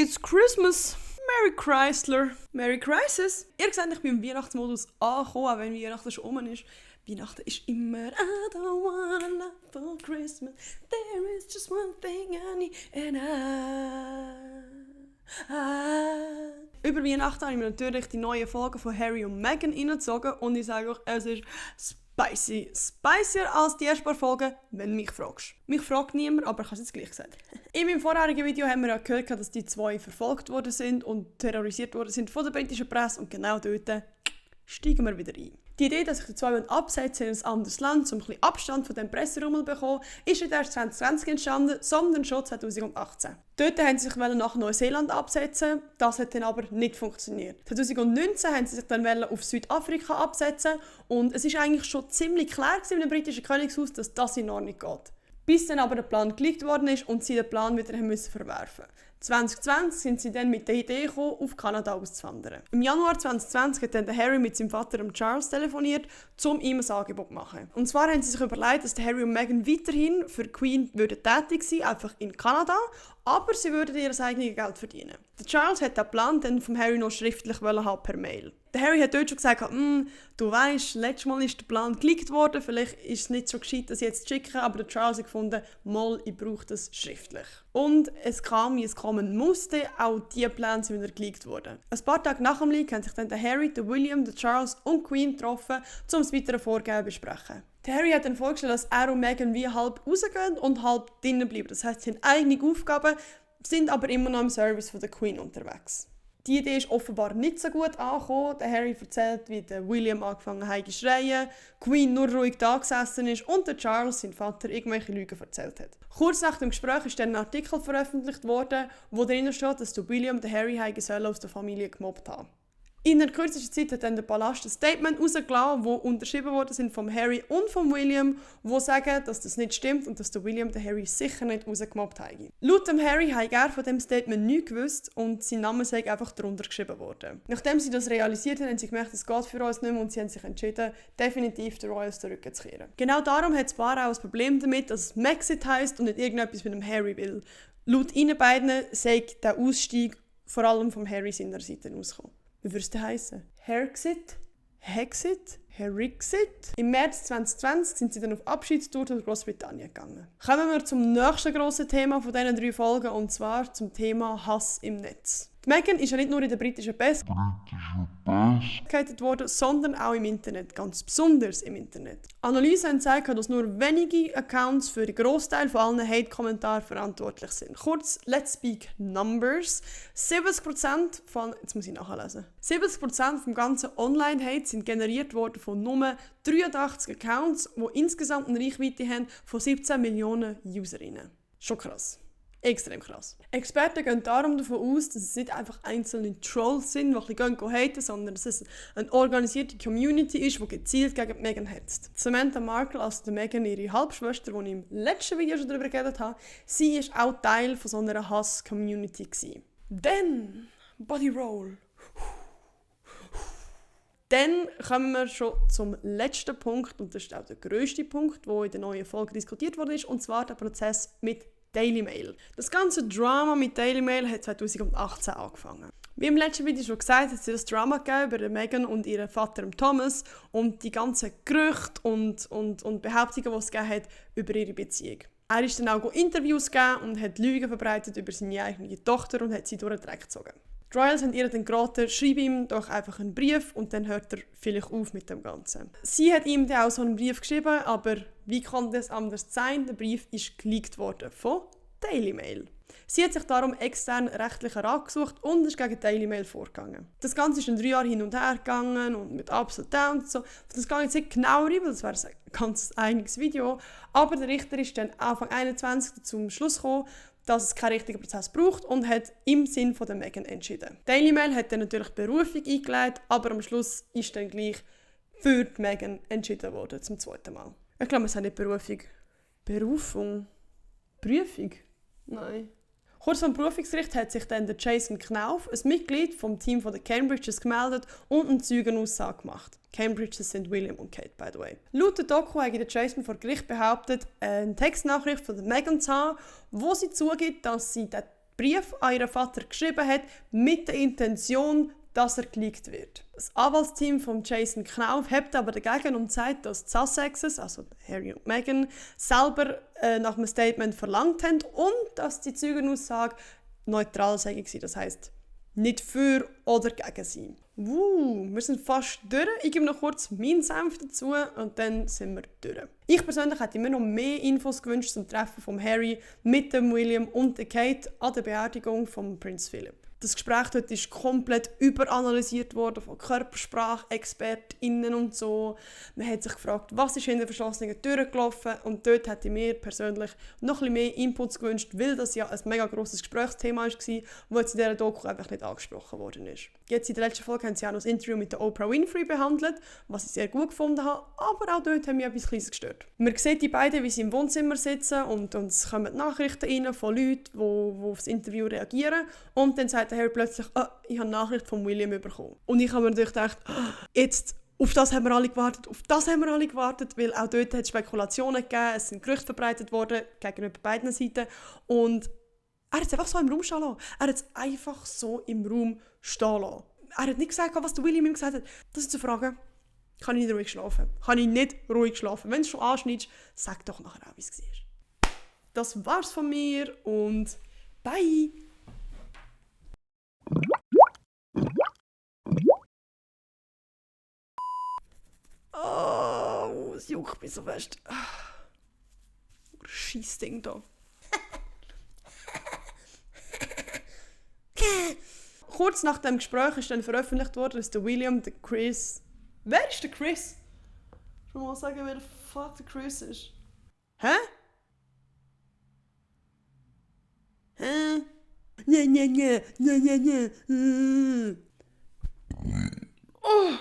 It's Christmas. Merry Chrysler. Merry Crisis. Ihr seht, ich bin im Weihnachtsmodus angekommen, auch wenn Weihnachten schon rum ist. Weihnachten ist immer I don't wanna love for Christmas. There is just one thing I need and I. Über Weihnachten habe ich mir natürlich die neuen Folgen von Harry und Meghan reingezogen und ich sage euch, es ist spicy. Spicier als die ersten paar Folgen, wenn du mich fragst. Mich fragt niemand, aber ich habe es jetzt gleich gesagt. In meinem vorherigen Video haben wir ja gehört, dass die zwei verfolgt worden sind und terrorisiert worden sind von der britischen Presse und genau dort steigen wir wieder ein. Die Idee, dass sich die zwei absetzen in ein anderes Land, um ein bisschen Abstand von dem Presserummel zu bekommen, ist nicht erst 2020 entstanden, sondern schon 2018. Dort wollten sie sich nach Neuseeland absetzen, das hat dann aber nicht funktioniert. 2019 wollten sie sich dann auf Südafrika absetzen und es ist eigentlich schon ziemlich klar im britischen Königshaus, dass das in Ordnung geht. Bis dann aber der Plan geleakt worden ist und sie den Plan wieder verwerfen mussten. 2020 sind sie dann mit der Idee gekommen, auf Kanada auszuwandern. Im Januar 2020 hat dann der Harry mit seinem Vater Charles telefoniert, um ihm ein Angebot zu machen. Und zwar haben sie sich überlegt, dass der Harry und Meghan weiterhin für die Queen tätig sein, einfach in Kanada, aber sie würden ihr eigenes Geld verdienen. Der Charles hat den Plan dann vom Harry noch schriftlich haben per Mail. Der Harry hat dort schon gesagt, du weisst, letztes Mal ist der Plan geleakt worden, vielleicht ist es nicht so gescheit, das jetzt zu schicken, aber der Charles hat gefunden, ich brauche das schriftlich. Und es kam, wie es kommen musste, auch diese Pläne sind wieder geleakt worden. Ein paar Tage nach dem Leak haben sich dann der Harry, der William, der Charles und die Queen getroffen, um das weitere Vorgehen zu besprechen. Der Harry hat dann vorgestellt, dass er und Meghan wie halb rausgehen und halb drinnen bleiben. Das heisst, sie haben eigene Aufgaben, sind aber immer noch im Service von der Queen unterwegs. Die Idee ist offenbar nicht so gut angekommen. Der Harry erzählt, wie der William angefangen hat zu schreien, die Queen nur ruhig da gesessen ist und der Charles, sein Vater, irgendwelche Lügen erzählt hat. Kurz nach dem Gespräch ist dann ein Artikel veröffentlicht worden, wo darin steht, dass der William den Harry aus der Familie gemobbt hat. In der kürzesten Zeit hat dann der Palast ein Statement rausgelassen, das unterschrieben wurde sind von Harry und von William, wo sagen, dass das nicht stimmt und dass der William den Harry sicher nicht rausgemobbt hat. Laut dem Harry hat er von dem Statement nichts gewusst und sein Name sei einfach darunter geschrieben worden. Nachdem sie das realisiert haben, haben sie gemerkt, es geht für uns nicht mehr und sie haben sich entschieden, definitiv den Royals zurückzukehren. Genau darum hat das Paar auch ein Problem damit, dass es Maxit heisst und nicht irgendetwas mit dem Harry will. Laut ihnen beiden sei der Ausstieg vor allem vom Harry seiner Seite ausgekommen. Wie würde es denn heissen? Herxit? Hexit? Herixit? Im März 2020 sind sie dann auf Abschiedstour durch Großbritannien gegangen. Kommen wir zum nächsten grossen Thema von diesen 3 Folgen und zwar zum Thema Hass im Netz. Die Meghan ist ja nicht nur in der britischen Presse gehatet worden, sondern auch im Internet, ganz besonders im Internet. Analysen haben gezeigt, dass nur wenige Accounts für den Grossteil von allen Hate-Kommentaren verantwortlich sind. Kurz, let's speak numbers. 70% von, jetzt muss ich nachlesen, 70% vom ganzen Online-Hate sind generiert worden von nur 83 Accounts, die insgesamt eine Reichweite haben von 17 Millionen Userinnen. Schon krass. Extrem krass. Experten gehen darum davon aus, dass es nicht einfach einzelne Trolls sind, die ein bisschen haten, sondern dass es eine organisierte Community ist, die gezielt gegen die Meghan hetzt. Samantha Markle, also die Meghan, ihre Halbschwester, die ich im letzten Video schon darüber geredet habe, sie war auch Teil von so einer Hass-Community. Dann, Body Roll. Dann kommen wir schon zum letzten Punkt, und das ist auch der grösste Punkt, der in der neuen Folge diskutiert wurde, und zwar der Prozess mit Daily Mail. Das ganze Drama mit Daily Mail hat 2018 angefangen. Wie im letzten Video schon gesagt, hat es das Drama gegeben über Meghan und ihren Vater Thomas und die ganzen Gerüchte und Behauptungen, die es gegeben hat über ihre Beziehung. Er ist dann auch Interviews gegeben und hat Lügen verbreitet über seine eigene Tochter und hat sie durch den Dreck gezogen. Die Royals haben ihr dann geraten, schreib ihm doch einfach einen Brief und dann hört er vielleicht auf mit dem Ganzen. Sie hat ihm dann auch so einen Brief geschrieben, aber wie konnte es anders sein? Der Brief ist geleakt worden von Daily Mail. Sie hat sich darum extern rechtlichen Rat gesucht und ist gegen Daily Mail vorgegangen. Das Ganze ist in 3 Jahren hin und her gegangen und mit Ups und Downs und so. Das gehe ich jetzt nicht genau rein, weil das wäre ein ganz einiges Video. Aber der Richter ist dann Anfang 2021 zum Schluss gekommen, dass es keinen richtigen Prozess braucht und hat im Sinn von der Meghan entschieden. Daily Mail hat dann natürlich Berufung eingeleitet, aber am Schluss ist dann gleich für die Meghan entschieden worden, zum 2. Mal. Ich glaube, es hat nicht Berufung. Berufung? Prüfung? Nein. Kurz vor dem Berufungsgericht hat sich dann der Jason Knauf, ein Mitglied vom Team der Cambridges, gemeldet und eine Zeugenaussage gemacht. Cambridges sind William und Kate, by the way. Laut der Doku hat der Jason vor Gericht behauptet, eine Textnachricht von der Meghan zu haben, wo sie zugibt, dass sie den Brief an ihren Vater geschrieben hat, mit der Intention, dass er geleakt wird. Das Anwaltsteam von Jason Knauf hebt aber dagegen und sagt, dass die Sussexes, also Harry und Meghan, selber nach einem Statement verlangt haben und dass die Zeugenaussage neutral sei. Das heisst, nicht für oder gegen sie. Wir sind fast durch. Ich gebe noch kurz meinen Senf dazu und dann sind wir durch. Ich persönlich hätte mir noch mehr Infos gewünscht zum Treffen von Harry mit dem William und der Kate an der Beerdigung von Prinz Philipp. Das Gespräch dort ist komplett überanalysiert worden von Körpersprache-ExpertInnen und so. Man hat sich gefragt, was ist hinter verschlossenen Türen gelaufen, und dort hätte ich mir persönlich noch ein bisschen mehr Inputs gewünscht, weil das ja ein mega grosses Gesprächsthema war, das jetzt in dieser Doku einfach nicht angesprochen worden ist. Jetzt in der letzten Folge haben sie auch noch das Interview mit der Oprah Winfrey behandelt, was ich sehr gut gefunden habe, aber auch dort haben mich etwas Kleines gestört. Man sieht die beiden, wie sie im Wohnzimmer sitzen und es kommen Nachrichten rein von Leuten, die auf das Interview reagieren, und dann sagt der Harry plötzlich, ich habe eine Nachricht von William bekommen. Und ich habe mir natürlich gedacht, jetzt, auf das haben wir alle gewartet, weil auch dort hat es Spekulationen gegeben, es sind Gerüchte verbreitet worden, gegenüber beiden Seiten, und er hat es einfach so im Raum stehen lassen. Er hat nicht gesagt, was der William ihm gesagt hat. Das ist zu fragen, kann ich nicht ruhig schlafen? Wenn es schon anschneidest, sag doch nachher auch, wie es war. Das war's von mir und bye! Oh, es juckt mich so fest. Scheissding da. Kurz nach dem Gespräch ist dann veröffentlicht worden, dass der William, der Chris... Wer ist der Chris? Ich will mal sagen, wer der fuck der Chris ist. Hä? Oh!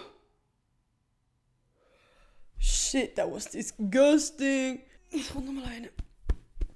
Shit, that was disgusting. Ich will nochmal eine.